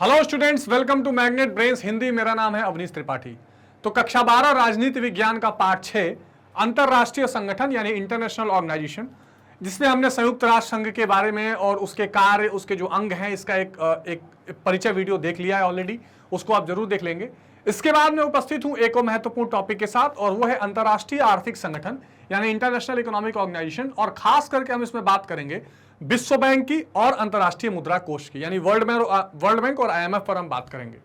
Hello students, welcome to Magnet Brains Hindi. मेरा नाम है अवनीश त्रिपाठी। तो कक्षा 12 राजनीति विज्ञान का पाठ 6 अंतरराष्ट्रीय संगठन यानी इंटरनेशनल ऑर्गेनाइजेशन, जिसमें हमने संयुक्त राष्ट्र संघ के बारे में और उसके कार्य, उसके जो अंग हैं, इसका एक परिचय वीडियो देख लिया है ऑलरेडी। उसको आप जरूर देख लेंगे। इसके बाद में उपस्थित हूं एक और महत्वपूर्ण टॉपिक के साथ, और वो है अंतरराष्ट्रीय आर्थिक संगठन यानी इंटरनेशनल इकोनॉमिक ऑर्गेनाइजेशन। और खास करके हम इसमें बात करेंगे विश्व बैंक की और अंतरराष्ट्रीय मुद्रा कोष की, यानी वर्ल्ड बैंक और IMF पर हम बात करेंगे।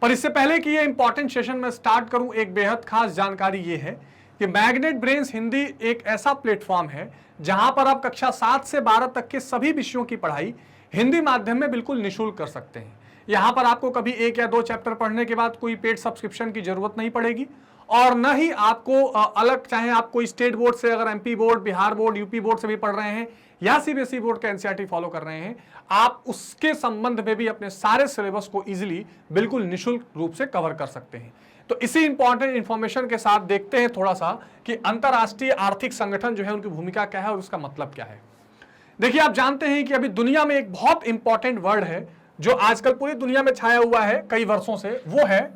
पर इससे पहले कि ये इंपॉर्टेंट सेशन में स्टार्ट करूं, एक बेहद खास जानकारी ये है कि मैग्नेट ब्रेन्स हिंदी एक ऐसा प्लेटफॉर्म है जहां पर आप कक्षा 7 से 12 तक के सभी विषयों की पढ़ाई हिंदी माध्यम में बिल्कुल निःशुल्क कर सकते हैं। यहां पर आपको कभी 1 या 2 चैप्टर पढ़ने के बाद कोई पेड सब्सक्रिप्शन की जरूरत नहीं पड़ेगी, और न ही आपको अलग, चाहे आप कोई स्टेट बोर्ड से, अगर MP board, Bihar board, UP board से भी पढ़ रहे हैं या CBSE बोर्ड का NCERT फॉलो कर रहे हैं, आप उसके संबंध में भी अपने सारे सिलेबस को इजीली बिल्कुल निःशुल्क रूप से कवर कर सकते हैं। तो इसी इंपॉर्टेंट इंफॉर्मेशन के साथ देखते हैं थोड़ा सा कि अंतरराष्ट्रीय आर्थिक संगठन जो है उनकी भूमिका क्या है और उसका मतलब क्या है। देखिए, आप जानते हैं कि अभी दुनिया में एक बहुत इंपॉर्टेंट वर्ड है जो आजकल पूरी दुनिया में छाया हुआ है कई वर्षों से, वो है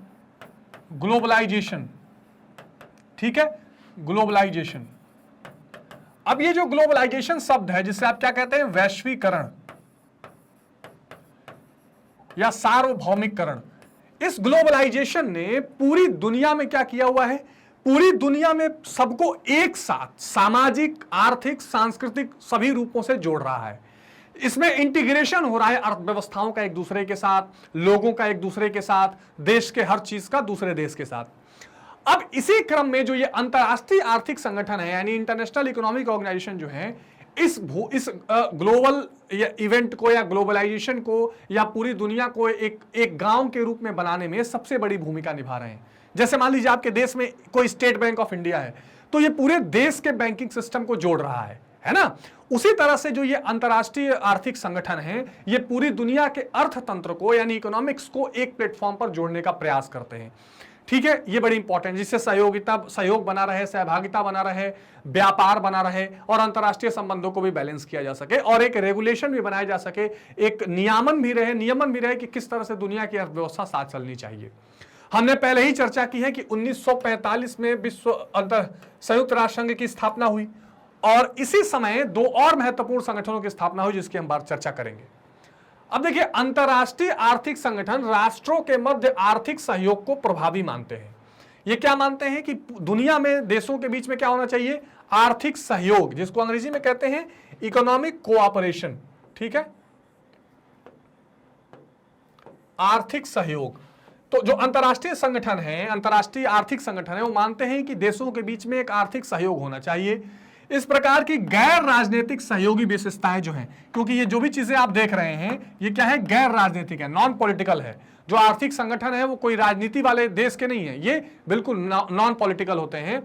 ग्लोबलाइजेशन। ठीक है, ग्लोबलाइजेशन। अब ये जो ग्लोबलाइजेशन शब्द है, जिसे आप क्या कहते हैं, वैश्वीकरण या सार्वभौमिकरण, इस ग्लोबलाइजेशन ने पूरी दुनिया में क्या किया हुआ है, पूरी दुनिया में सबको एक साथ सामाजिक, आर्थिक, सांस्कृतिक सभी रूपों से जोड़ रहा है। इसमें इंटीग्रेशन हो रहा है अर्थव्यवस्थाओं का एक दूसरे के साथ, लोगों का एक दूसरे के साथ, देश के हर चीज का दूसरे देश के साथ। अब इसी क्रम में जो ये अंतरराष्ट्रीय आर्थिक संगठन है यानी इंटरनेशनल इकोनॉमिक ऑर्गेनाइजेशन जो है, इस ग्लोबल इवेंट को या ग्लोबलाइजेशन को या पूरी दुनिया को एक गांव के रूप में बनाने में सबसे बड़ी भूमिका निभा रहे हैं। जैसे मान लीजिए आपके देश में कोई स्टेट बैंक ऑफ इंडिया है, तो ये पूरे देश के बैंकिंग सिस्टम को जोड़ रहा है ना। उसी तरह से जो ये अंतरराष्ट्रीय आर्थिक संगठन है, ये पूरी दुनिया के अर्थतंत्र को यानी इकोनॉमिक्स को एक प्लेटफॉर्म पर जोड़ने का प्रयास करते हैं। ठीक है, ये बड़ी इंपॉर्टेंट, जिससे सहयोग बना रहे, सहभागिता बना रहे, व्यापार बना रहे और अंतरराष्ट्रीय संबंधों को भी बैलेंस किया जा सके, और एक रेगुलेशन भी बनाया जा सके, एक नियमन भी रहे कि किस तरह से दुनिया की अर्थव्यवस्था साथ चलनी चाहिए। हमने पहले ही चर्चा की है कि 1945 में संयुक्त राष्ट्र संघ की स्थापना हुई, और इसी समय 2 और महत्वपूर्ण संगठनों की स्थापना हुई जिसकी हम बात चर्चा करेंगे। अब देखिए, अंतरराष्ट्रीय आर्थिक संगठन राष्ट्रों के मध्य आर्थिक सहयोग को प्रभावी मानते हैं। ये क्या मानते हैं कि दुनिया में देशों के बीच में क्या होना चाहिए, आर्थिक सहयोग, जिसको अंग्रेजी में कहते हैं इकोनॉमिक कोऑपरेशन। ठीक है, आर्थिक सहयोग। तो जो अंतरराष्ट्रीय संगठन है, अंतरराष्ट्रीय आर्थिक संगठन है, वो मानते हैं कि देशों के बीच में एक आर्थिक सहयोग होना चाहिए। इस प्रकार की गैर राजनीतिक सहयोगी विशेषताएं जो हैं, क्योंकि ये जो भी चीजें आप देख रहे हैं ये क्या है, गैर राजनीतिक है, नॉन पॉलिटिकल है। जो आर्थिक संगठन है वो कोई राजनीति वाले देश के नहीं है, ये बिल्कुल नॉन पॉलिटिकल होते हैं।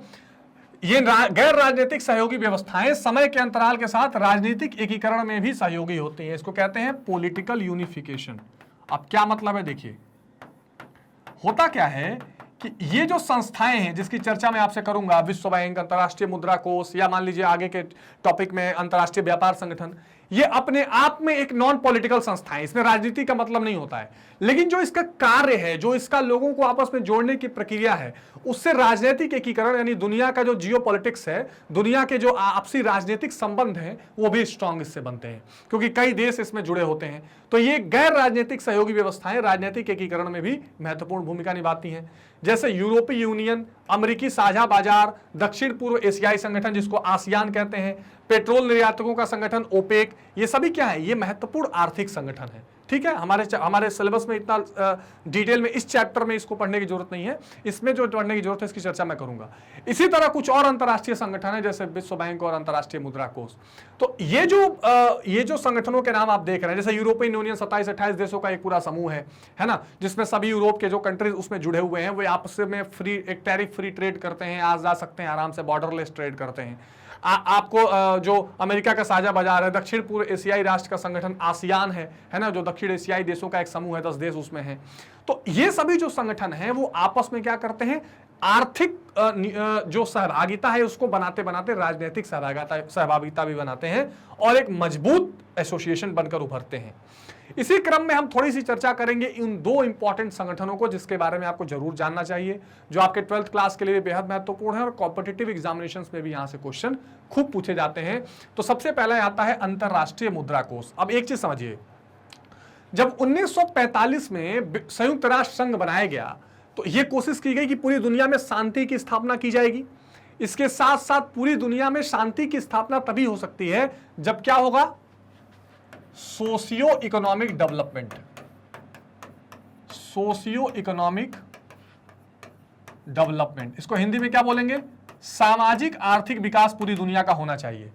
ये गैर राजनीतिक सहयोगी व्यवस्थाएं समय के अंतराल के साथ राजनीतिक एकीकरण में भी सहयोगी होती है। इसको कहते हैं पॉलिटिकल यूनिफिकेशन। अब क्या मतलब है, देखिए होता क्या है कि ये जो संस्थाएं हैं जिसकी चर्चा मैं आपसे करूंगा, विश्व बैंक, अंतरराष्ट्रीय मुद्रा कोष, या मान लीजिए आगे के टॉपिक में अंतरराष्ट्रीय व्यापार संगठन, ये अपने आप में एक नॉन पॉलिटिकल संस्थाएं, इसमें राजनीति का मतलब नहीं होता है। लेकिन जो इसका कार्य है, जो इसका लोगों को आपस में जोड़ने की प्रक्रिया है, उससे राजनीतिक एकीकरण यानी दुनिया का जो जियोपॉलिटिक्स है, दुनिया के जो आपसी राजनीतिक संबंध हैं, वो भी स्ट्रांग इससे बनते हैं, क्योंकि कई देश इसमें जुड़े होते हैं। तो ये गैर राजनीतिक सहयोगी व्यवस्थाएं राजनीतिक एकीकरण में भी महत्वपूर्ण भूमिका निभाती हैं। जैसे यूरोपीय यूनियन, अमेरिकी साझा बाजार, दक्षिण पूर्व एशियाई संगठन जिसको आसियान कहते हैं, पेट्रोल निर्यातकों का संगठन ओपेक, ये सभी क्या है, ये महत्वपूर्ण आर्थिक संगठन है। ठीक है, हमारे सिलेबस में इतना डिटेल में इस चैप्टर में इसको पढ़ने की जरूरत नहीं है, इसमें जो पढ़ने की जरूरत है इसकी चर्चा मैं करूंगा। इसी तरह कुछ और अंतरराष्ट्रीय संगठन है जैसे विश्व बैंक और अंतरराष्ट्रीय मुद्रा कोष। तो ये जो संगठनों के नाम आप देख रहे हैं, जैसे यूरोपियन यूनियन 27-28 देशों का एक पूरा समूह है ना, जिसमें सभी यूरोप के जो कंट्रीज उसमें जुड़े हुए हैं, वो आपस में एक टैरिफ फ्री ट्रेड करते हैं, आ जा सकते हैं आराम से, बॉर्डरलेस ट्रेड करते हैं। आपको जो अमेरिका का साझा बाजार है, दक्षिण पूर्व एशियाई राष्ट्र का संगठन आसियान है ना, जो दक्षिण एशियाई देशों का एक समूह है, 10 देश उसमें है। तो ये सभी जो संगठन हैं वो आपस में क्या करते हैं, आर्थिक जो सहभागिता है उसको बनाते बनाते राजनीतिक सहभागिता भी बनाते हैं और एक मजबूत एसोसिएशन बनकर उभरते हैं। इसी क्रम में हम थोड़ी सी चर्चा करेंगे इन दो इंपॉर्टेंट संगठनों को जिसके बारे में आपको जरूर जानना चाहिए, जो आपके 12th क्लास के लिए बेहद महत्वपूर्ण है और कॉम्पिटिटिव एग्जामिनेशंस में भी यहां से क्वेश्चन खूब पूछे जाते हैं। तो सबसे पहला आता है अंतरराष्ट्रीय मुद्रा कोष। अब एक चीज समझिए, जब 1945 में संयुक्त राष्ट्र संघ बनाया गया तो यह कोशिश की गई कि पूरी दुनिया में शांति की स्थापना की जाएगी। इसके साथ साथ पूरी दुनिया में शांति की स्थापना तभी हो सकती है जब क्या होगा, socio economic development. Socio economic development, इसको हिंदी में क्या बोलेंगे, सामाजिक आर्थिक विकास पूरी दुनिया का होना चाहिए।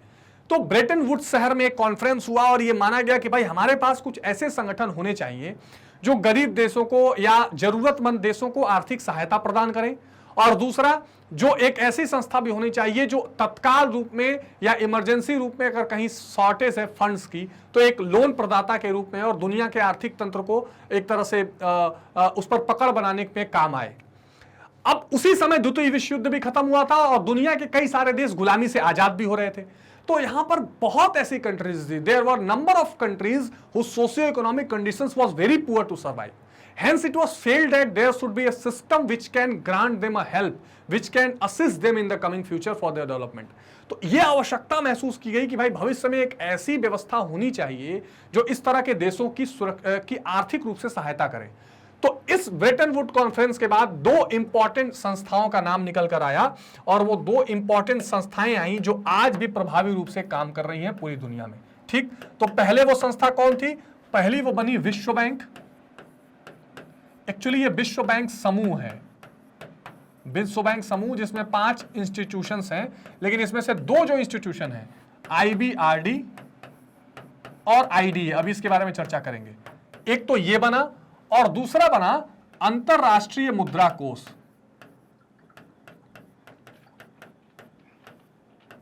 तो ब्रेटन वुड्स शहर में एक कॉन्फ्रेंस हुआ और यह माना गया कि भाई हमारे पास कुछ ऐसे संगठन होने चाहिए जो गरीब देशों को या जरूरतमंद देशों को आर्थिक सहायता प्रदान करें, और दूसरा जो एक ऐसी संस्था भी होनी चाहिए जो तत्काल रूप में या इमरजेंसी रूप में अगर कहीं शॉर्टेज है फंड्स की तो एक लोन प्रदाता के रूप में और दुनिया के आर्थिक तंत्र को एक तरह से उस पर पकड़ बनाने में काम आए। अब उसी समय द्वितीय विश्व युद्ध भी खत्म हुआ था और दुनिया के कई सारे देश गुलामी से आजाद भी हो रहे थे। तो यहां पर बहुत ऐसी कंट्रीज थी, there were number of countries whose socio economic conditions was very poor to survive. Hence it was felt that there should be a system which can grant them a help, which can assist them in the coming future for their development. तो यह आवश्यकता महसूस की गई कि भाई भविष्य में एक ऐसी व्यवस्था होनी चाहिए जो इस तरह के देशों की आर्थिक रूप से सहायता करे। तो इस ब्रेटन वुड कॉन्फ्रेंस के बाद दो इंपॉर्टेंट संस्थाओं का नाम निकल कर आया और वो दो इंपॉर्टेंट संस्थाएं आई जो आज भी प्रभावी रूप से काम कर रही हैं पूरी दुनिया में। ठीक, तो पहले वो संस्था कौन थी, पहली वो बनी विश्व बैंक। एक्चुअली ये विश्व बैंक समूह है, विश्व बैंक समूह जिसमें 5 इंस्टीट्यूशंस हैं, लेकिन इसमें से दो जो इंस्टीट्यूशन हैं IBRD और IDA, अभी इसके बारे में चर्चा करेंगे। एक तो ये बना और दूसरा बना अंतरराष्ट्रीय मुद्रा कोष।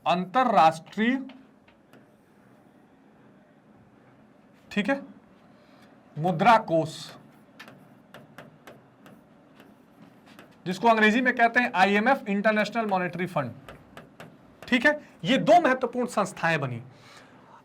अंतरराष्ट्रीय, ठीक है, मुद्रा कोष जिसको अंग्रेजी में कहते हैं IMF, इंटरनेशनल मॉनेटरी फंड। ठीक है, ये दो महत्वपूर्ण संस्थाएं बनी।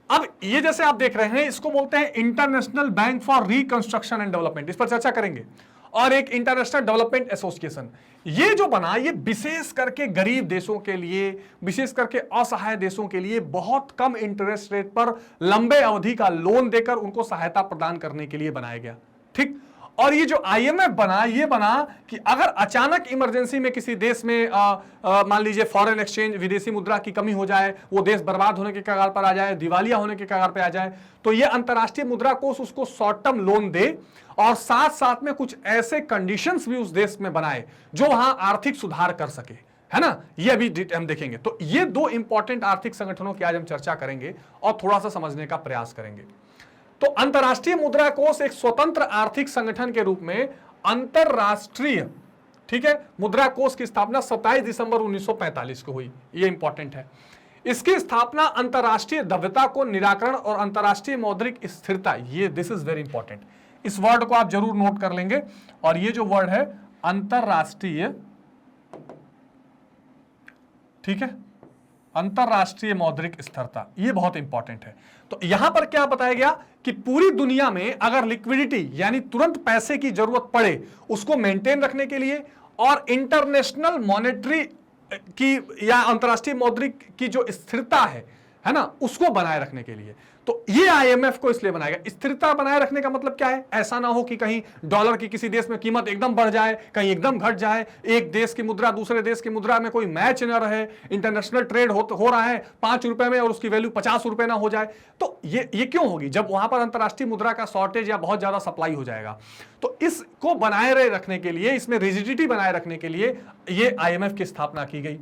अब ये जैसे आप देख रहे हैं इसको बोलते हैं international bank for reconstruction and development, इस पर चर्चा करेंगे, और एक इंटरनेशनल डेवलपमेंट एसोसिएशन। ये जो बना ये विशेष करके गरीब देशों के लिए, विशेष करके असहाय देशों के लिए बहुत कम इंटरेस्ट रेट पर लंबे अवधि का लोन देकर उनको सहायता प्रदान करने के लिए बनाया गया। ठीक, और ये जो IMF बना, ये बना कि अगर अचानक इमरजेंसी में किसी देश में मान लीजिए फॉरेन एक्सचेंज, विदेशी मुद्रा की कमी हो जाए, वो देश बर्बाद होने के कगार पर आ जाए, दिवालिया होने के कगार पर आ जाए, तो ये अंतरराष्ट्रीय मुद्रा कोष उसको शॉर्ट टर्म लोन दे और साथ साथ में कुछ ऐसे कंडीशंस भी उस देश में बनाए जो वहां आर्थिक सुधार कर सके, है ना। ये अभी हम देखेंगे। तो ये दो इंपॉर्टेंट आर्थिक संगठनों की आज हम चर्चा करेंगे और थोड़ा सा समझने का प्रयास करेंगे। तो अंतरराष्ट्रीय मुद्रा कोष एक स्वतंत्र आर्थिक संगठन के रूप में अंतरराष्ट्रीय, ठीक है, मुद्रा कोष की स्थापना 27 दिसंबर 1945 को हुई। ये इंपॉर्टेंट है। इसकी स्थापना अंतरराष्ट्रीय द्रव्यता को निराकरण और अंतरराष्ट्रीय मौद्रिक स्थिरता, ये दिस इज वेरी इंपॉर्टेंट, इस वर्ड को आप जरूर नोट कर लेंगे। और ये जो वर्ड है अंतरराष्ट्रीय, ठीक है, अंतरराष्ट्रीय मौद्रिक स्थिरता, ये बहुत इंपॉर्टेंट है। तो यहां पर क्या बताया गया कि पूरी दुनिया में अगर लिक्विडिटी यानी तुरंत पैसे की जरूरत पड़े उसको मेंटेन रखने के लिए और इंटरनेशनल मॉनेटरी की या अंतरराष्ट्रीय मौद्रिक की जो स्थिरता है ना, उसको बनाए रखने के लिए, तो ये IMF को इसलिए बनाया गया। स्थिरता बनाए रखने का मतलब क्या है, ऐसा ना हो कि कहीं डॉलर की किसी देश में कीमत एकदम बढ़ जाए, कहीं एकदम घट जाए, एक देश की मुद्रा दूसरे देश की मुद्रा में कोई मैच न रहे, इंटरनेशनल ट्रेड हो रहा है 5 रुपए में और उसकी वैल्यू 50 रुपए ना हो जाए। तो ये क्यों होगी, जब वहां पर अंतरराष्ट्रीय मुद्रा का शॉर्टेज या बहुत ज्यादा सप्लाई हो जाएगा। तो इसको बनाए रखने के लिए, इसमें रिजिडिटी बनाए रखने के लिए ये IMF की स्थापना की गई।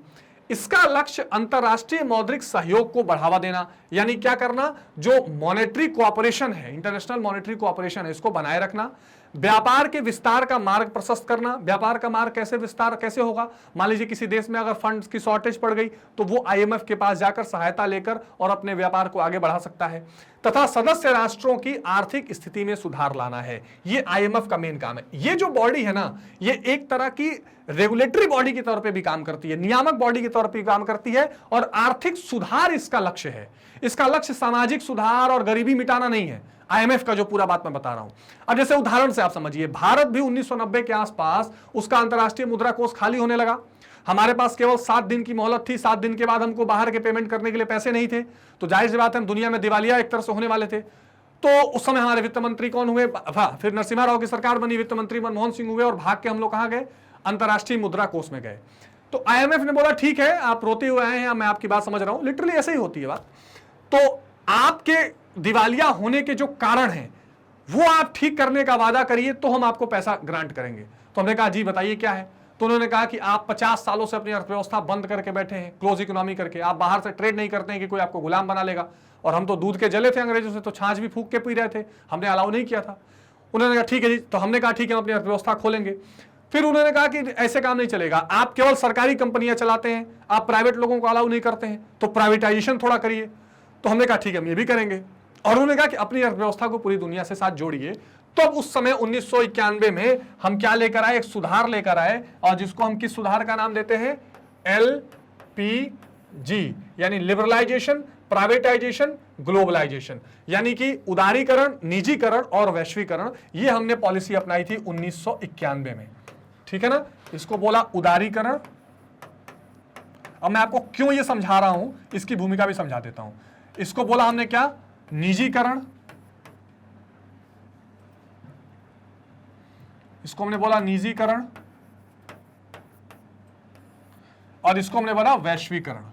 इसका लक्ष्य अंतरराष्ट्रीय मौद्रिक सहयोग को बढ़ावा देना, यानी क्या करना, जो मॉनेटरी कोऑपरेशन है, इंटरनेशनल मॉनेटरी कोऑपरेशन है, इसको बनाए रखना। व्यापार के विस्तार का मार्ग प्रशस्त करना। व्यापार का मार्ग कैसे विस्तार कैसे होगा, मान लीजिए किसी देश में अगर फंड्स की शॉर्टेज पड़ गई तो वो IMF के पास जाकर सहायता लेकर और अपने व्यापार को आगे बढ़ा सकता है। तथा सदस्य राष्ट्रों की आर्थिक स्थिति में सुधार लाना है। ये आईएमएफ का मेन काम है। ये जो बॉडी है ना, ये एक तरह की रेगुलेटरी बॉडी के तौर पे भी काम करती है, नियामक बॉडी के तौर पे भी काम करती है, और आर्थिक सुधार इसका लक्ष्य है। इसका लक्ष्य सामाजिक सुधार और गरीबी मिटाना नहीं है, आईएमएफ का जो पूरा बात मैं बता रहा हूं। अब जैसे उदाहरण से आप समझिए, भारत भी 1990 के आसपास उसका अंतर्राष्ट्रीय मुद्रा कोष खाली होने लगा। हमारे पास केवल 7 दिन की मोहलत थी, 7 दिन के बाद हमको बाहर के पेमेंट करने के लिए पैसे नहीं थे, तो जाहिर सी बात है हम दुनिया में दिवालिया एक तरह से होने वाले थे। तो उस समय हमारे वित्त मंत्री कौन हुए? फिर नरसिम्हा राव की सरकार बनी, वित्त मंत्री मनमोहन सिंह हुए, और भाग के हम लोग कहां गए? अंतर्राष्ट्रीय मुद्रा कोष में गए। तो आईएमएफ ने बोला ठीक है, आप रोते हुए आए हैं, मैं आपकी बात समझ रहा हूं, लिटरली ऐसे ही होती है बात। तो आपके दिवालिया होने के जो कारण हैं वो आप ठीक करने का वादा करिए, तो हम आपको पैसा ग्रांट करेंगे। तो हमने कहा जी बताइए क्या है? तो उन्होंने कहा कि आप 50 सालों से अपनी अर्थव्यवस्था बंद करके बैठे हैं, क्लोज इकोनॉमी करके, आप बाहर से ट्रेड नहीं करते हैं कि कोई आपको गुलाम बना लेगा। और हम तो दूध के जले थे अंग्रेजों से, तो छाछ भी फूंक के पी रहे थे, हमने अलाउ नहीं किया था। उन्होंने कहा ठीक है जी, तो हमने कहा ठीक है हम अपनी अर्थव्यवस्था खोलेंगे। फिर उन्होंने कहा कि ऐसे काम नहीं चलेगा, आप केवल सरकारी कंपनियां चलाते हैं, आप प्राइवेट लोगों को अलाउ नहीं करते हैं, तो प्राइवेटाइजेशन थोड़ा करिए। तो हमने कहा ठीक है हम ये भी करेंगे। और उन्होंने कहा कि अपनी अर्थव्यवस्था को पूरी दुनिया से साथ जोड़िए। तो अब उस समय 1991 में हम क्या लेकर आए? एक सुधार लेकर आए, और जिसको हम किस सुधार का नाम देते हैं? LPG, यानी लिबरलाइजेशन, प्राइवेटाइजेशन, ग्लोबलाइजेशन, यानी कि उदारीकरण, निजीकरण और वैश्वीकरण। ये हमने पॉलिसी अपनाई थी 1991 में, ठीक है ना। इसको बोला उदारीकरण। अब मैं आपको क्यों ये समझा रहा हूं, इसकी भूमिका भी समझा देता हूं। इसको बोला हमने क्या? निजीकरण। इसको हमने बोला निजीकरण, और इसको हमने बोला वैश्वीकरण,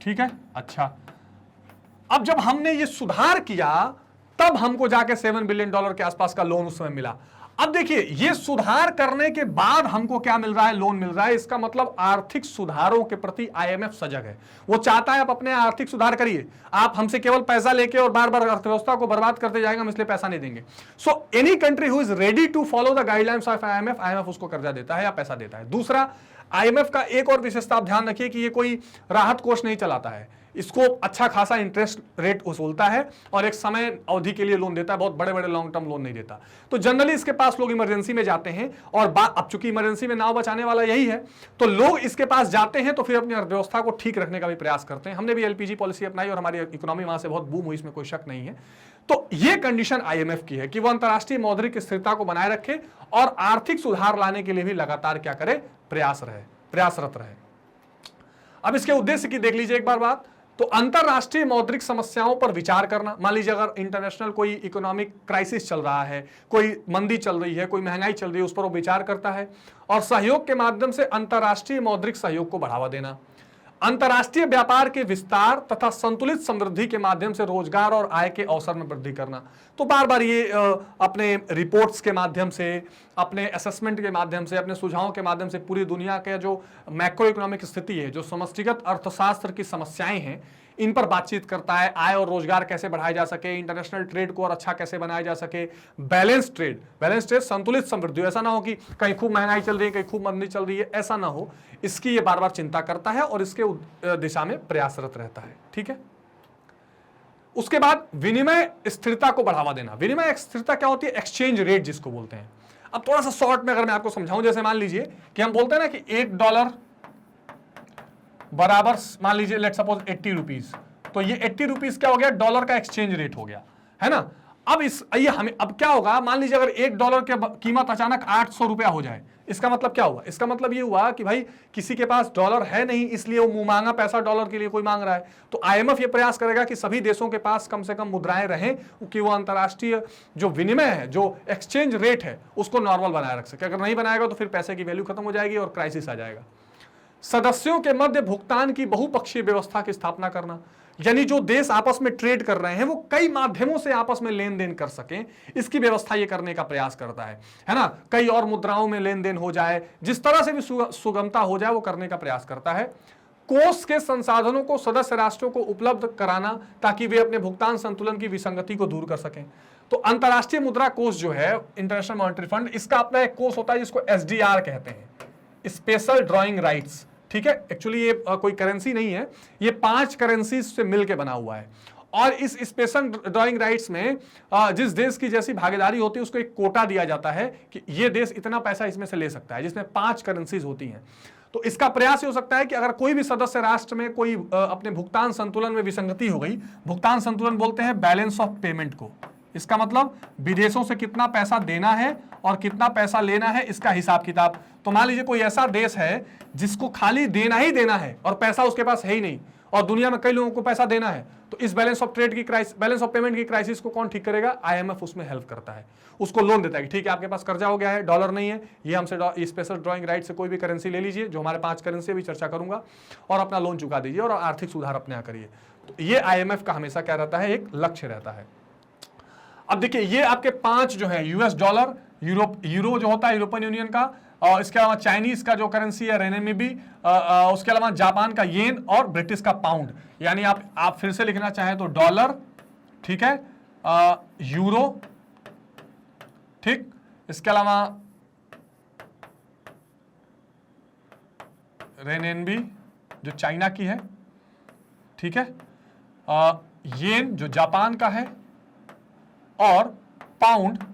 ठीक है। अच्छा, अब जब हमने ये सुधार किया तब हमको जाके $7 बिलियन के आसपास का लोन उस समय मिला। अब देखिए, ये सुधार करने के बाद हमको क्या मिल रहा है? लोन मिल रहा है। इसका मतलब आर्थिक सुधारों के प्रति आईएमएफ सजग है। वो चाहता है आप अपने आर्थिक सुधार करिए, आप हमसे केवल पैसा लेके और बार बार अर्थव्यवस्था को बर्बाद करते जाएंगे, हम इसलिए पैसा नहीं देंगे। So any country who is ready to follow the guidelines of IMF, IMF उसको कर्जा देता है या पैसा देता है। दूसरा, आईएमएफ का एक और विशेषता आप ध्यान रखिए कि ये कोई राहत कोष नहीं चलाता है, इसको अच्छा खासा इंटरेस्ट रेट वसूलता है और एक समय अवधि के लिए लोन देता है, बहुत बड़े बड़े लॉन्ग टर्म लोन नहीं देता। तो जनरली इसके पास लोग इमरजेंसी में जाते हैं, और अब चूंकि इमरजेंसी में नाव बचाने वाला यही है, तो लोग इसके पास जाते हैं तो फिर अपनी अर्थव्यवस्था को ठीक रखने का भी प्रयास करते हैं। हमने भी एलपीजी पॉलिसी अपनाई और हमारी इकोनॉमी वहां से बहुत बूम हुई, इसमें कोई शक नहीं है। तो ये कंडीशन आईएमएफ की है कि वो अंतर्राष्ट्रीय मौद्रिक स्थिरता को बनाए रखे और आर्थिक सुधार लाने के लिए भी लगातार क्या करे? प्रयासरत रहे। अब इसके उद्देश्य की देख लीजिए एक बार बात। तो अंतरराष्ट्रीय मौद्रिक समस्याओं पर विचार करना, मान लीजिए अगर इंटरनेशनल कोई इकोनॉमिक क्राइसिस चल रहा है, कोई मंदी चल रही है, कोई महंगाई चल रही है, उस पर वो विचार करता है, और सहयोग के माध्यम से अंतरराष्ट्रीय मौद्रिक सहयोग को बढ़ावा देना, अंतरराष्ट्रीय व्यापार के विस्तार तथा संतुलित समृद्धि के माध्यम से रोजगार और आय के अवसर में वृद्धि करना। तो बार बार ये अपने रिपोर्ट्स के माध्यम से, अपने असेसमेंट के माध्यम से, अपने सुझावों के माध्यम से पूरी दुनिया के जो मैक्रो इकोनॉमिक स्थिति है, जो समष्टिगत अर्थशास्त्र की समस्याएं हैं, इन पर बातचीत करता है। आय और रोजगार कैसे बढ़ाया जा सके, इंटरनेशनल ट्रेड को और अच्छा कैसे बनाया जा सके, बैलेंस ट्रेड संतुलित समृद्धि, ऐसा ना हो कि कहीं खूब महंगाई चल रही है, कहीं खूब मंदी चल रही है, ऐसा ना हो, इसकी ये बार बार चिंता करता है और इसके दिशा में प्रयासरत रहता है, ठीक है। उसके बाद विनिमय स्थिरता को बढ़ावा देना। विनिमय स्थिरता क्या होती है? एक्सचेंज रेट जिसको बोलते हैं। अब थोड़ा सा शॉर्ट में अगर मैं आपको समझाऊं, जैसे मान लीजिए कि हम बोलते हैं ना कि $1 बराबर, मान लीजिए लेट सपोज 80 रुपीज, तो ये 80 रुपीज क्या हो गया? डॉलर का एक्सचेंज रेट हो गया, है ना। अब ये हमें अब क्या होगा? मान लीजिए अगर $1 की कीमत अचानक 800 रुपया हो जाए, इसका मतलब क्या हुआ? इसका मतलब ये हुआ कि भाई किसी के पास डॉलर है नहीं, इसलिए वो मुंह मांगा पैसा डॉलर के लिए कोई मांग रहा है। तो आईएमएफ ये प्रयास करेगा कि सभी देशों के पास कम से कम मुद्राएं रहें कि वो अंतर्राष्ट्रीय जो विनिमय है, जो एक्सचेंज रेट है, उसको नॉर्मल बनाए रख सके। अगर नहीं बनाएगा तो फिर पैसे की वैल्यू खत्म हो जाएगी और क्राइसिस आ जाएगा। सदस्यों के मध्य भुगतान की बहुपक्षीय व्यवस्था की स्थापना करना, यानी जो देश आपस में ट्रेड कर रहे हैं वो कई माध्यमों से आपस में लेन देन कर सकें, इसकी व्यवस्था ये करने का प्रयास करता है ना। कई और मुद्राओं में लेन देन हो जाए, जिस तरह से भी सुगमता हो जाए वो करने का प्रयास करता है। कोष के संसाधनों को सदस्य राष्ट्रों को उपलब्ध कराना ताकि वे अपने भुगतान संतुलन की विसंगति को दूर कर सकें। तो अंतर्राष्ट्रीय मुद्रा कोष जो है, इंटरनेशनल मॉनेटरी फंड, इसका अपना एक कोष होता है जिसको SDR कहते हैं, स्पेशल ड्रॉइंग राइट्स, ठीक है, एक्चुअली ये कोई करेंसी नहीं है, ये 5 करेंसी से मिलकर बना हुआ है। और इस स्पेशल ड्राइंग राइट्स में जिस देश की जैसी भागीदारी होती है उसको एक कोटा दिया जाता है कि ये देश इतना पैसा इसमें से ले सकता है, जिसमें 5 करेंसीज होती हैं। तो इसका प्रयास हो सकता है कि अगर कोई भी सदस्य राष्ट्र में कोई अपने भुगतान संतुलन में विसंगति हो गई, भुगतान संतुलन बोलते हैं बैलेंस ऑफ पेमेंट को, इसका मतलब विदेशों से कितना पैसा देना है और कितना पैसा लेना है इसका हिसाब किताब। तो मान लीजिए कोई ऐसा देश है जिसको खाली देना ही देना है और पैसा उसके पास है ही नहीं, और दुनिया में कई लोगों को पैसा देना है, तो इस बैलेंस ऑफ ट्रेड की बैलेंस ऑफ पेमेंट की क्राइसिस को कौन ठीक करेगा? आईएमएफ उसमें हेल्प करता है, उसको लोन देता है कि ठीक है आपके पास कर्जा हो गया है, डॉलर नहीं है, ये हमसे स्पेशल ड्राइंग राइट से कोई भी करेंसी ले लीजिए, जो हमारे 5 करेंसी भी चर्चा करूंगा, और अपना लोन चुका दीजिए और आर्थिक सुधार अपने यहाँ करिए। तो ये आईएमएफ का हमेशा क्या रहता है? एक लक्ष्य रहता है। अब देखिए ये आपके 5 जो है, यूएस डॉलर, यूरो जो होता है यूरोपियन यूनियन का, और इसके अलावा चाइनीज का जो करेंसी है रेनमिबी, उसके अलावा जापान का येन और ब्रिटिश का पाउंड। यानी आप फिर से लिखना चाहें तो डॉलर, ठीक है, यूरो, ठीक, इसके अलावा रेनमिबी जो चाइना की है, ठीक है, येन जो जापान का है, और पाउंड।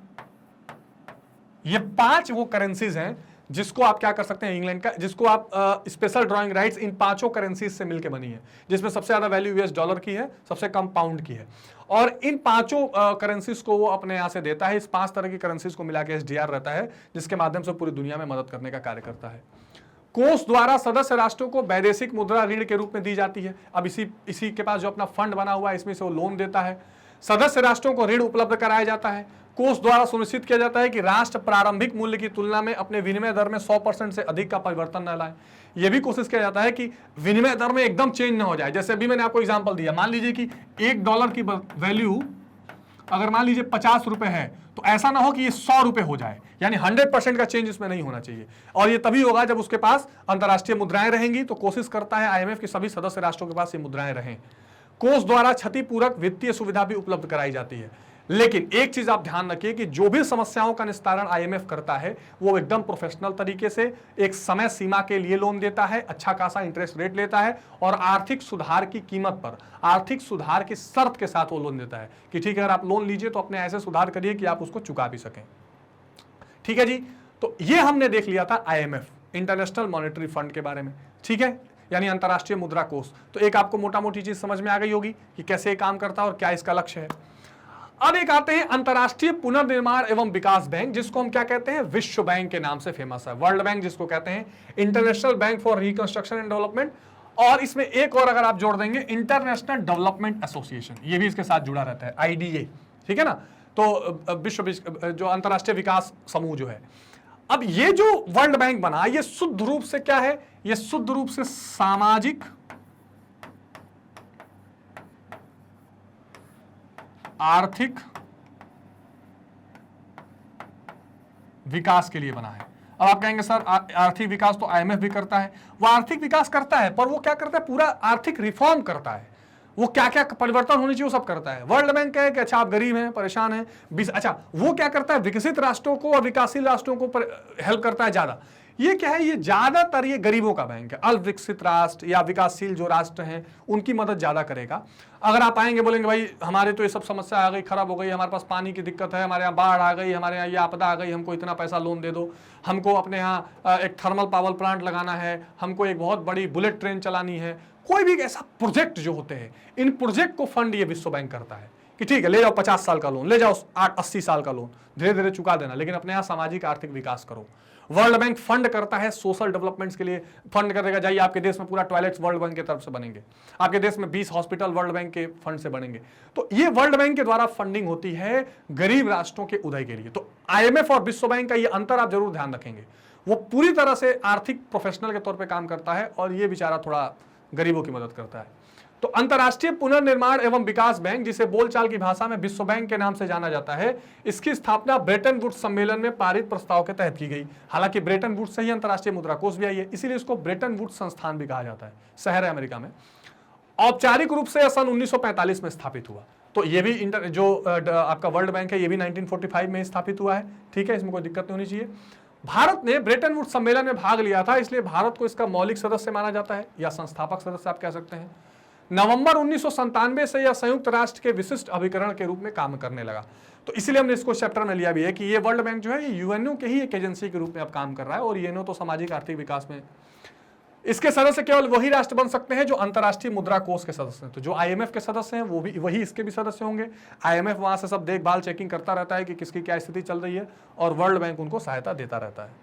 ये 5 वो करेंसीज हैं जिसको आप क्या कर सकते हैं, इंग्लैंड का, जिसको आप स्पेशल ड्राइंग राइट्स इन 5 करेंसीज से मिलकर बनी है, जिसमें सबसे ज्यादा वैल्यू यूएस डॉलर की है, सबसे कम पाउंड की है, और इन 5 करेंसीज को वो अपने यहां से देता है। इस 5 तरह की करेंसीज को मिला के एसडीआर रहता है, जिसके माध्यम से पूरी दुनिया में मदद करने का कार्य करता है। कोष द्वारा सदस्य राष्ट्रों को वैदेशिक मुद्रा ऋण के रूप में दी जाती है। अब इसी के पास जो अपना फंड बना हुआ है, इसमें से वो लोन देता है। सदस्य राष्ट्रों को ऋण उपलब्ध कराया जाता है। कोष द्वारा सुनिश्चित किया जाता है कि राष्ट्र प्रारंभिक मूल्य की तुलना में अपने विनिमय दर में 100% से अधिक का परिवर्तन न लाए। यह भी कोशिश किया जाता है कि विनिमय दर में एकदम चेंज ना हो जाए। जैसे अभी मैंने आपको एग्जांपल दिया, मान लीजिए कि $1 की वैल्यू अगर मान लीजिए 50 रुपए है, तो ऐसा ना हो कि ये 100 रुपए हो जाए, यानी 100% का चेंज इसमें नहीं होना चाहिए। और ये तभी होगा जब उसके पास अंतर्राष्ट्रीय मुद्राएं रहेंगी। तो कोशिश करता है आईएमएफ की सभी सदस्य राष्ट्रों के पास ये मुद्राएं रहें। कोष द्वारा क्षतिपूरक वित्तीय सुविधा भी उपलब्ध कराई जाती है। लेकिन एक चीज आप ध्यान रखिए कि जो भी समस्याओं का निस्तारण आईएमएफ करता है वो एकदम प्रोफेशनल तरीके से एक समय सीमा के लिए लोन देता है, अच्छा खासा इंटरेस्ट रेट लेता है, और आर्थिक सुधार की कीमत पर, आर्थिक सुधार की शर्त के साथ वो लोन देता है कि ठीक है अगर आप लोन लीजिए तो अपने ऐसे सुधार करिए कि आप उसको चुका भी सकें। ठीक है जी, तो ये हमने देख लिया था आईएमएफ, इंटरनेशनल मॉनेटरी फंड के बारे में। ठीक है, यानी अंतर्राष्ट्रीय मुद्रा कोष। तो एक आपको मोटा मोटी चीज समझ में आ गई होगी कि कैसे ये काम करता है और क्या इसका लक्ष्य है। अब एक आते हैं अंतर्राष्ट्रीय पुनर्निर्माण एवं विकास बैंक, जिसको हम क्या कहते हैं, विश्व बैंक के नाम से फेमस है। वर्ल्ड बैंक जिसको कहते हैं, international bank for reconstruction and development, और इसमें एक और अगर आप जोड़ देंगे इंटरनेशनल डेवलपमेंट एसोसिएशन, ये भी इसके साथ जुड़ा रहता है, आईडीए। ठीक है ना, तो विश्व जो अंतर्राष्ट्रीय विकास समूह जो है। अब ये जो वर्ल्ड बैंक बना, ये शुद्ध रूप से क्या है, ये शुद्ध रूप से सामाजिक आर्थिक विकास के लिए बना है। अब आप कहेंगे सर आर्थिक विकास तो आईएमएफ भी करता है। वो आर्थिक विकास करता है, पर वो क्या करता है, पूरा आर्थिक रिफॉर्म करता है। वो क्या क्या परिवर्तन होनी चाहिए वो सब करता है। वर्ल्ड बैंक कहे कि अच्छा आप गरीब हैं, परेशान हैं, अच्छा वो क्या करता है, विकसित राष्ट्रों को और विकासशील राष्ट्रों को हेल्प करता है ज्यादा। ये क्या है, ये ज्यादातर ये गरीबों का बैंक है। अल्प विकसित राष्ट्र या विकासशील जो राष्ट्र हैं उनकी मदद ज्यादा करेगा। अगर आप आएंगे बोलेंगे भाई हमारे तो ये सब समस्या आ गई, खराब हो गई, हमारे पास पानी की दिक्कत है, हमारे यहाँ बाढ़ आ गई, हमारे यहाँ ये आपदा आ गई, हमको इतना पैसा लोन दे दो, हमको अपने यहाँ एक थर्मल पावर प्लांट लगाना है, हमको एक बहुत बड़ी बुलेट ट्रेन चलानी है, कोई भी ऐसा प्रोजेक्ट जो होते हैं, इन प्रोजेक्ट को फंड ये विश्व बैंक करता है कि ठीक है ले जाओ 50 साल का लोन, ले जाओ 80 साल का लोन, धीरे धीरे चुका देना, लेकिन अपने यहाँ सामाजिक आर्थिक विकास करो। वर्ल्ड बैंक फंड करता है सोशल डेवलपमेंट्स के लिए, फंड करेगा। जाइए आपके देश में पूरा टॉयलेट्स वर्ल्ड बैंक की तरफ से बनेंगे, आपके देश में 20 हॉस्पिटल वर्ल्ड बैंक के फंड से बनेंगे। तो ये वर्ल्ड बैंक के द्वारा फंडिंग होती है गरीब राष्ट्रों के उदय के लिए। तो आईएमएफ और विश्व बैंक का ये अंतर आप जरूर ध्यान रखेंगे। वो पूरी तरह से आर्थिक प्रोफेशनल के तौर पर काम करता है और ये बेचारा थोड़ा गरीबों की मदद करता है। तो अंतर्राष्ट्रीय पुनर्निर्माण एवं विकास बैंक, जिसे बोलचाल की भाषा में विश्व बैंक के नाम से जाना जाता है, इसकी स्थापना ब्रेटन वुड्स सम्मेलन में पारित प्रस्ताव के तहत की गई। हालांकि ब्रेटन वुड्स से ही अंतर्राष्ट्रीय मुद्रा कोष भी आई है, इसीलिए इसको ब्रेटन वुड्स संस्थान भी कहा जाता है। शहर है अमेरिका में। औपचारिक रूप से सन 1945 में स्थापित हुआ। तो ये भी आपका वर्ल्ड बैंक है, ये भी 1945 में स्थापित हुआ है। ठीक है, इसमें कोई दिक्कत नहीं होनी चाहिए। भारत ने ब्रेटन वुड्स सम्मेलन में भाग लिया था, इसलिए भारत को इसका मौलिक सदस्य माना जाता है या संस्थापक सदस्य आप कह सकते हैं। नवंबर 1997 से यह संयुक्त राष्ट्र के विशिष्ट अभिकरण के रूप में काम करने लगा, तो इसलिए हमने इसको चैप्टर में लिया भी है कि ये वर्ल्ड बैंक जो है ये यूएनओ के ही एक एजेंसी के रूप में अब काम कर रहा है, और यूएनओ तो सामाजिक आर्थिक विकास में, इसके सदस्य केवल वही राष्ट्र बन सकते हैं जो अंतर्राष्ट्रीय मुद्रा कोष के सदस्य हैं। तो जो आईएमएफ के सदस्य हैं वो भी वही इसके भी सदस्य होंगे। आईएमएफ वहां से सब देखभाल चेकिंग करता रहता है कि किसकी क्या स्थिति चल रही है, और वर्ल्ड बैंक उनको सहायता देता रहता है।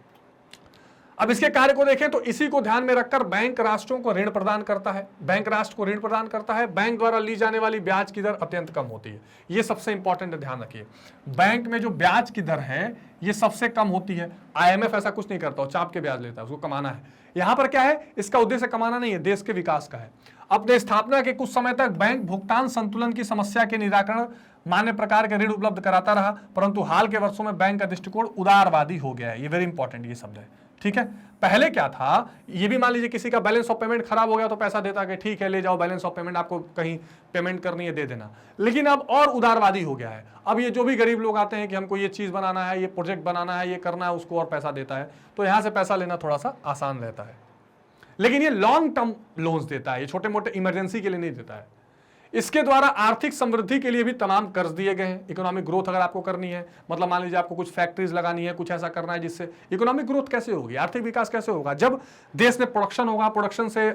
अब इसके कार्य को देखें तो इसी को ध्यान में रखकर बैंक राष्ट्रों को ऋण प्रदान करता है, बैंक राष्ट्र को ऋण प्रदान करता है। बैंक द्वारा ली जाने वाली ब्याज की दर अत्यंत कम होती है, ये सबसे इंपॉर्टेंट ध्यान रखिए। बैंक में जो ब्याज की दर है ये सबसे कम होती है। आईएमएफ ऐसा कुछ नहीं करता, चाप के ब्याज लेता है, उसको कमाना है। यहां पर क्या है, इसका उद्देश्य कमाना नहीं है, देश के विकास का है। अपने स्थापना के कुछ समय तक बैंक भुगतान संतुलन की समस्या के निराकरण मान्य प्रकार के ऋण उपलब्ध कराता रहा, परंतु हाल के वर्षों में बैंक का दृष्टिकोण उदारवादी हो गया है। ये वेरी इंपॉर्टेंट ये शब्द है, ठीक है। पहले क्या था, ये भी मान लीजिए किसी का बैलेंस ऑफ पेमेंट खराब हो गया तो पैसा देता कि ठीक है ले जाओ बैलेंस ऑफ पेमेंट, आपको कहीं पेमेंट करनी है दे देना। लेकिन अब और उदारवादी हो गया है। अब ये जो भी गरीब लोग आते हैं कि हमको ये चीज बनाना है, ये प्रोजेक्ट बनाना है, ये करना है, उसको और पैसा देता है, तो यहां से पैसा लेना थोड़ा सा आसान रहता है। लेकिन ये लॉन्ग टर्म लोन्स देता है, ये छोटे मोटे इमरजेंसी के लिए नहीं देता है। इसके द्वारा आर्थिक समृद्धि के लिए भी तमाम कर्ज दिए गए हैं। इकोनॉमिक ग्रोथ अगर आपको करनी है, मतलब मान लीजिए आपको कुछ फैक्ट्रीज लगानी है, कुछ ऐसा करना है जिससे इकोनॉमिक ग्रोथ कैसे होगी, आर्थिक विकास कैसे होगा, जब देश में प्रोडक्शन होगा, प्रोडक्शन से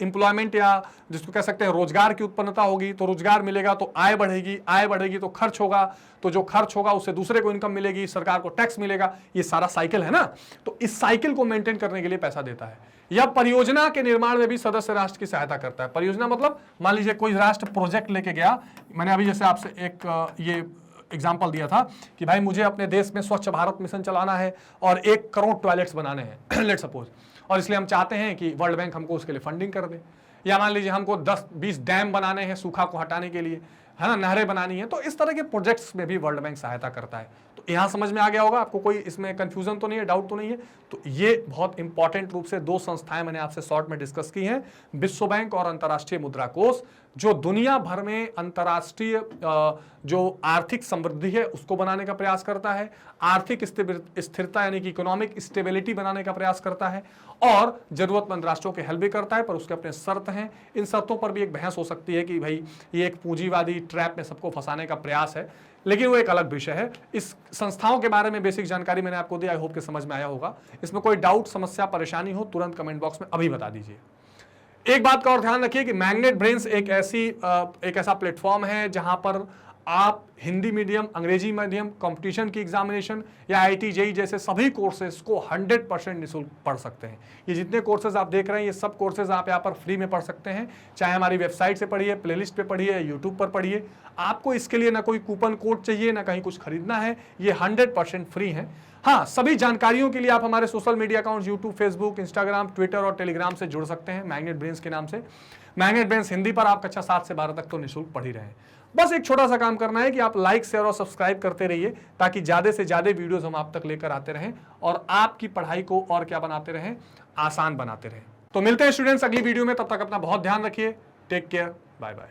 एम्प्लॉयमेंट या जिसको कह सकते हैं रोजगार की उत्पन्नता होगी, तो रोजगार मिलेगा तो आय बढ़ेगी, आय बढ़ेगी तो खर्च होगा, तो जो खर्च होगा उससे दूसरे को इनकम मिलेगी, सरकार को टैक्स मिलेगा। ये सारा साइकिल है ना, तो इस साइकिल को मेंटेन करने के लिए पैसा देता है। या परियोजना के निर्माण में भी सदस्य राष्ट्र की सहायता करता है। परियोजना मतलब मान लीजिए कोई राष्ट्र प्रोजेक्ट लेके गया, मैंने अभी जैसे आपसे एक ये एग्जांपल दिया था कि भाई मुझे अपने देश में स्वच्छ भारत मिशन चलाना है और 1 करोड़ टॉयलेट्स बनाने हैं लेट सपोज, और इसलिए हम चाहते हैं कि वर्ल्ड बैंक हमको उसके लिए फंडिंग कर दे। या मान लीजिए हमको 10-20 डैम बनाने हैं सूखा को हटाने के लिए, है ना, नहरें बनानी है, तो इस तरह के प्रोजेक्ट्स में भी वर्ल्ड बैंक सहायता करता है। तो यहां समझ में आ गया होगा आपको, कोई इसमें कंफ्यूजन तो नहीं है, डाउट तो नहीं है। तो ये बहुत इंपॉर्टेंट रूप से 2 संस्थाएं मैंने आपसे शॉर्ट में डिस्कस की हैं, विश्व बैंक और अंतर्राष्ट्रीय मुद्रा कोष, जो दुनिया भर में अंतर्राष्ट्रीय जो आर्थिक समृद्धि है उसको बनाने का प्रयास करता है, आर्थिक स्थिरता यानी कि इकोनॉमिक स्टेबिलिटी बनाने का प्रयास करता है, और जरूरतमंद राष्ट्रों के हेल्प भी करता है, पर उसके अपने शर्त हैं। इन शर्तों पर भी एक बहस हो सकती है कि भाई ये एक पूंजीवादी ट्रैप में सबको फंसाने का प्रयास है, लेकिन वो एक अलग विषय है। इस संस्थाओं के बारे में बेसिक जानकारी मैंने आपको दी, आई होप कि समझ में आया होगा। इसमें कोई डाउट, समस्या, परेशानी हो तुरंत कमेंट बॉक्स में अभी बता दीजिए। एक बात का और ध्यान रखिए कि मैग्नेट ब्रेन्स एक ऐसा प्लेटफॉर्म है जहां पर आप हिंदी मीडियम, अंग्रेजी मीडियम, कंपटीशन की एग्जामिनेशन या आईआईटी जेईई जैसे सभी कोर्सेज को 100% निःशुल्क पढ़ सकते हैं। ये जितने कोर्सेज आप देख रहे हैं ये सब कोर्सेज आप यहाँ पर फ्री में पढ़ सकते हैं, चाहे हमारी वेबसाइट से पढ़िए, प्लेलिस्ट पे पढ़िए, यूट्यूब पर पढ़िए। आपको इसके लिए ना कोई कूपन कोड चाहिए, ना कहीं कुछ खरीदना है, ये 100% फ्री है। हाँ, सभी जानकारियों के लिए आप हमारे social media account YouTube, Facebook, Instagram, Twitter और टेलीग्राम से जुड़ सकते हैं मैग्नेट ब्रेन्स के नाम से। मैग्नेट ब्रेन्स हिंदी पर आप कक्षा 7 से 12 तक तो निःशुल्क पढ़ ही रहे हैं। बस एक छोटा सा काम करना है कि आप लाइक, शेयर और सब्सक्राइब करते रहिए, ताकि ज्यादा से ज्यादा वीडियोस हम आप तक लेकर आते रहें और आपकी पढ़ाई को और क्या बनाते रहें, आसान बनाते रहें। तो मिलते हैं स्टूडेंट्स अगली वीडियो में, तब तक अपना बहुत ध्यान रखिए। Take care, bye bye.